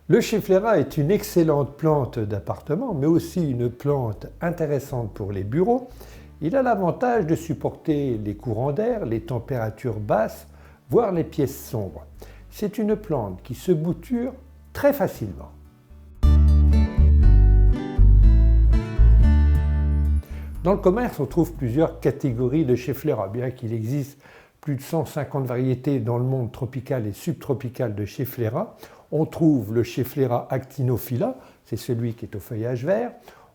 Le Schefflera est une excellente plante d'appartement, mais aussi une plante intéressante pour les bureaux. Il a l'avantage de supporter les courants d'air, les températures basses, voire les pièces sombres. C'est une plante qui se bouture très facilement. Dans le commerce, on trouve plusieurs catégories de Schefflera, bien qu'il existe plus de 150 variétés dans le monde tropical et subtropical de Schefflera. On trouve le Schefflera actinophylla, c'est celui qui est au feuillage vert.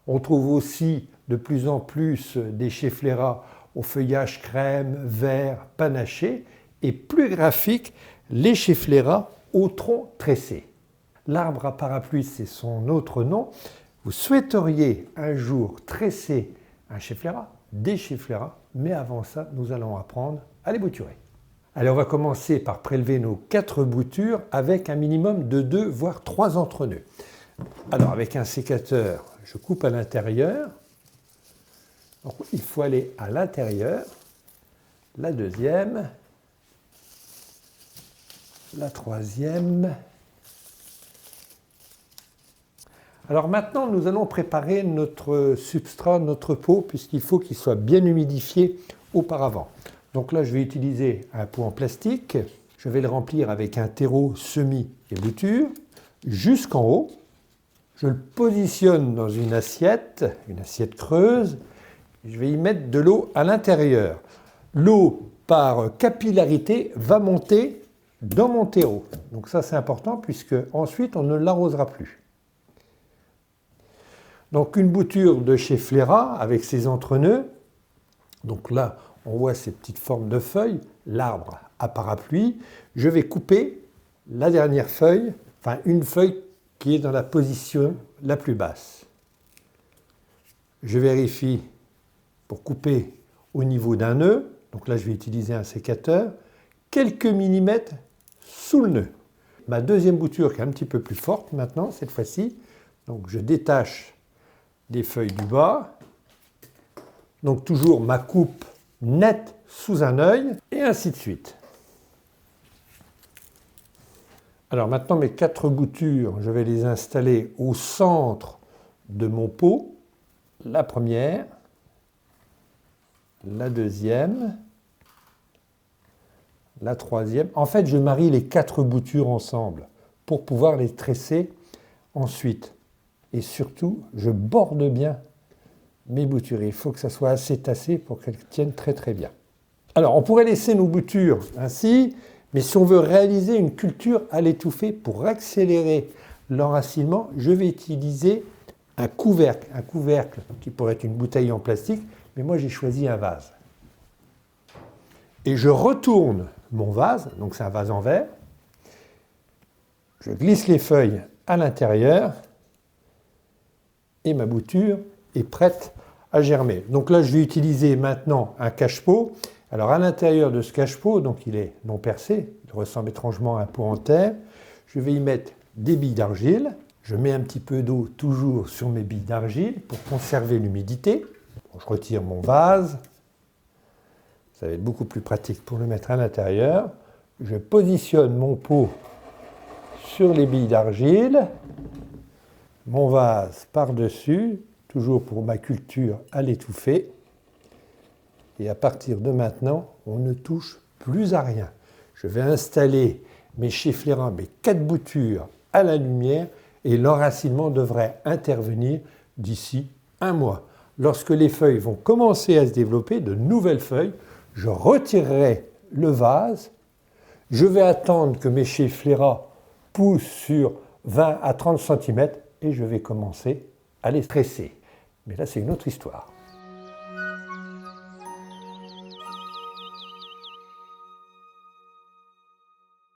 On trouve aussi de plus en plus des Schefflera au feuillage crème, vert, panaché. Et plus graphique, les Schefflera au tronc tressé. L'arbre à parapluie, c'est son autre nom. Vous souhaiteriez un jour tresser un Schefflera, des Schefflera, mais avant ça, nous allons apprendre à les bouturer. Allez, on va commencer par prélever nos 4 boutures avec un minimum de 2 voire 3 entrenœuds. Alors, avec un sécateur, je coupe à l'intérieur. Donc, il faut aller à l'intérieur. La deuxième, la troisième. Alors maintenant, nous allons préparer notre substrat, notre pot, puisqu'il faut qu'il soit bien humidifié auparavant. Donc là, je vais utiliser un pot en plastique. Je vais le remplir avec un terreau semis et bouture jusqu'en haut. Je le positionne dans une assiette creuse. Je vais y mettre de l'eau à l'intérieur. L'eau, par capillarité, va monter dans mon terreau. Donc ça, c'est important, puisque ensuite, on ne l'arrosera plus. Donc une bouture de Schefflera avec ses entrenœuds. Donc là, on voit ces petites formes de feuilles, l'arbre à parapluie. Je vais couper la dernière feuille, enfin une feuille qui est dans la position la plus basse. Je vérifie pour couper au niveau d'un nœud. Donc là, je vais utiliser un sécateur. Quelques millimètres sous le nœud. Ma deuxième bouture qui est un petit peu plus forte maintenant, cette fois-ci. Donc je détache des feuilles du bas. Donc toujours ma coupe nette sous un œil, et ainsi de suite. Alors maintenant, mes 4 boutures, je vais les installer au centre de mon pot. La première, la deuxième, la troisième. En fait, je marie les 4 boutures ensemble pour pouvoir les tresser ensuite. Et surtout, je borde bien mes boutures. Il faut que ça soit assez tassé pour qu'elles tiennent très très bien. Alors, on pourrait laisser nos boutures ainsi, mais si on veut réaliser une culture à l'étouffée pour accélérer l'enracinement, je vais utiliser un couvercle qui pourrait être une bouteille en plastique, mais moi j'ai choisi un vase. Et je retourne mon vase, donc c'est un vase en verre, je glisse les feuilles à l'intérieur, et ma bouture est prête à germer. Donc là, je vais utiliser maintenant un cache-pot. Alors à l'intérieur de ce cache-pot, donc il est non percé, il ressemble étrangement à un pot en terre, je vais y mettre des billes d'argile. Je mets un petit peu d'eau toujours sur mes billes d'argile pour conserver l'humidité. Je retire mon vase. Ça va être beaucoup plus pratique pour le mettre à l'intérieur. Je positionne mon pot sur les billes d'argile. Mon vase par-dessus, toujours pour ma culture à l'étouffer. Et à partir de maintenant, on ne touche plus à rien. Je vais installer mes Schefflera, mes 4 boutures à la lumière, et l'enracinement devrait intervenir d'ici 1 mois. Lorsque les feuilles vont commencer à se développer, de nouvelles feuilles, je retirerai le vase. Je vais attendre que mes Schefflera poussent sur 20 à 30 cm et je vais commencer à les tresser. Mais là, c'est une autre histoire.